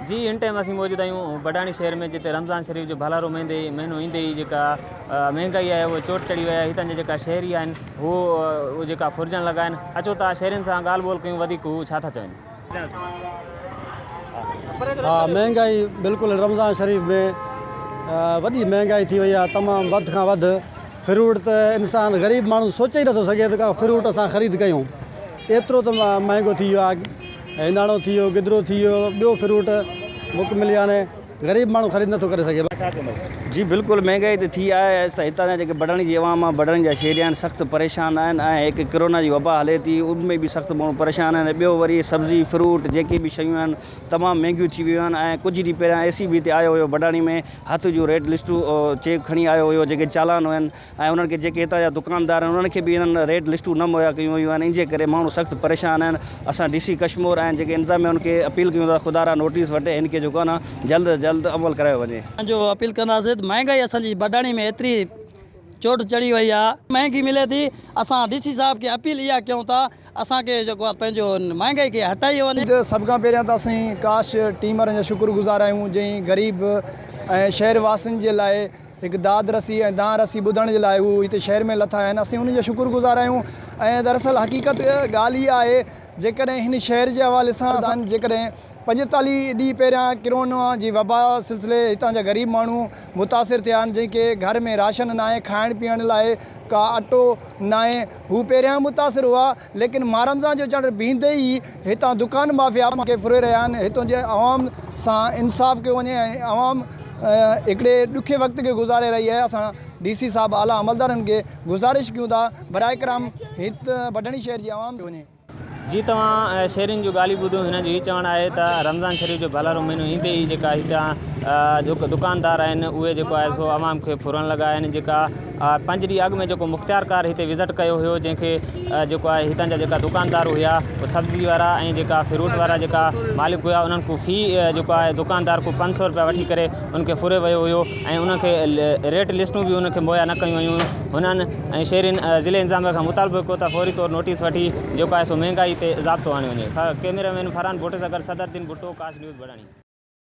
Ji in time असीं मौजूद आहियूं बडाणी शहर में, जिते रमज़ान शरीफ़ जो भलारो महीनो ईंदे ई जेका महांगाई आहे उहा चोट चढ़ी वई आहे। हितां जा जेका शहरी आहिनि उहो जेका फुरजण लॻा आहिनि। अचो था शहरियुनि सां ॻाल्हि ॿोल कयूं, वधीक हू छा था चवनि। हाँ, महंगाई बिल्कुलु रमज़ान शरीफ़ में वॾी महंगाई थी वई आहे, तमामु वधि खां वधि। फ्रूट त इंसानु ग़रीब माण्हू सोचे ई नथो सघे त का फ्रूट असां ख़रीद कयूं, एतिरो त महांगो थी वियो आहे। हिंदाणो थी वियो, गिदरो थी वियो, ॿियो फ्रूट मुक मिली हाणे ग़रीब माण्हू ख़रीद नथो करे सघे। जी बिल्कुलु महंगाई त थी आहे। हितां जा जेके बडाणी जी अवाम आहे, बडाणी जा शहरी आहिनि, सख़्तु परेशान आहिनि। ऐं हिकु कोरोना जी वबा हले थी, उनमें बि सख़्तु माण्हू परेशान आहिनि। ॿियो वरी सब्ज़ी फ्रूट जेकी बि शयूं आहिनि तमामु महांगियूं थी वियूं आहिनि। ऐं कुझु ॾींहं पहिरियां ACB ते आयो हुयो बडाणी में, हथ जो रेट लिस्टूं चेक खणी आयो हुयो, जेके चालान हुअनि। ऐं उन्हनि खे जेके हितां जा दुकानदार आहिनि उन्हनि खे बि इन्हनि रेट लिस्टूं न मुहैया कयूं हुयूं आहिनि। इन जे करे माण्हू सख़्तु परेशान आहिनि। असां DC कश्मीर ऐं जेके इंतज़ामिया उनखे अपील कयूं था, ख़ुदा नोटिस वठे, इनखे जेको आहे न जल्द जल्द अमल करायो वञे। जो अपील कंदासीं, महंगाई असांजी बडाणी में एतिरी चोट चढ़ी वई आहे, महांगी मिले थी। असां DC साहब खे अपील इहा कयूं था, असांखे जेको आहे पंहिंजो महांगाई खे हटाई वञे। सभ खां पहिरियां त असीं काश टीम वारनि जा शुक्रगुज़ार आहियूं, जंहिं ग़रीब ऐं शहर वासियुनि जे लाइ हिकु दाद रसी ऐं दां रसी ॿुधण जे लाइ हू हिते शहर में लथा आहिनि। असीं उन जा शुक्रगुज़ार आहियूं। ऐं दरअसल हक़ीक़त ॻाल्हि इहा आहे, जेकॾहिं हिन शहर जे हवाले सां जेकॾहिं 45 ॾींहं पहिरियां कोरोना जी वबा सिलसिले हितां जा ग़रीब माण्हू मुतासिर थिया आहिनि, जंहिंखे घर में राशन न आहे, खाइण पीअण लाइ का अटो न आहे, हू पहिरियां मुतासिर हुआ। लेकिन रमज़ान जो चंड बीहंदे ई हितां दुकान माफ़िया खे फुरे रहिया आहिनि। हितां जे अवाम सां इंसाफ़ कयो वञे ऐं अवाम हिकिड़े ॾुखे वक़्त खे गुज़ारे रही आहे। असां DC साहब आला अमलदारनि खे गुज़ारिश कयूं था, बराए कराम हिते बडाणी शहर जी अवाम वञे। जी तव्हां शहरियुनि जो ॻाल्हियूं ॿुधो, हिन जो हीउ चवणु आहे त रमज़ान शरीफ़ जो भलारो महीनो ईंदे ई जेका हितां जेको दुकानदार आहिनि उहे जेको आहे सो अवाम खे फुरण लॻा आहिनि। जेका 5 ॾींहं अॻु में जेको मुख़्तियार कार हिते विज़िट कयो हुयो, जंहिंखे जेको आहे हितां जा जेका दुकानदार हुया, सब्ज़ी वारा ऐं जेका फ्रूट वारा जेका मालिक हुया, उन्हनि को फ़ी जेको आहे दुकानदार को 500 रुपया वठी करे उनखे फुरे वियो हुयो। ऐं उनखे रेट लिस्टूं बि उनखे मुहैया न कयूं हुयूं हुननि। ऐं शहरियुनि ज़िले इंतज़ामिया खां मुतालबो कयो त फौरी तौरु नोटिस वठी जेको आहे सो महांगाई ते ज़ाब्तो आणे वञे। कैमरामैन फरहान भोटे सां गॾु सदरुद्दीन भुट्टो, काश न्यूज़ बडाणी।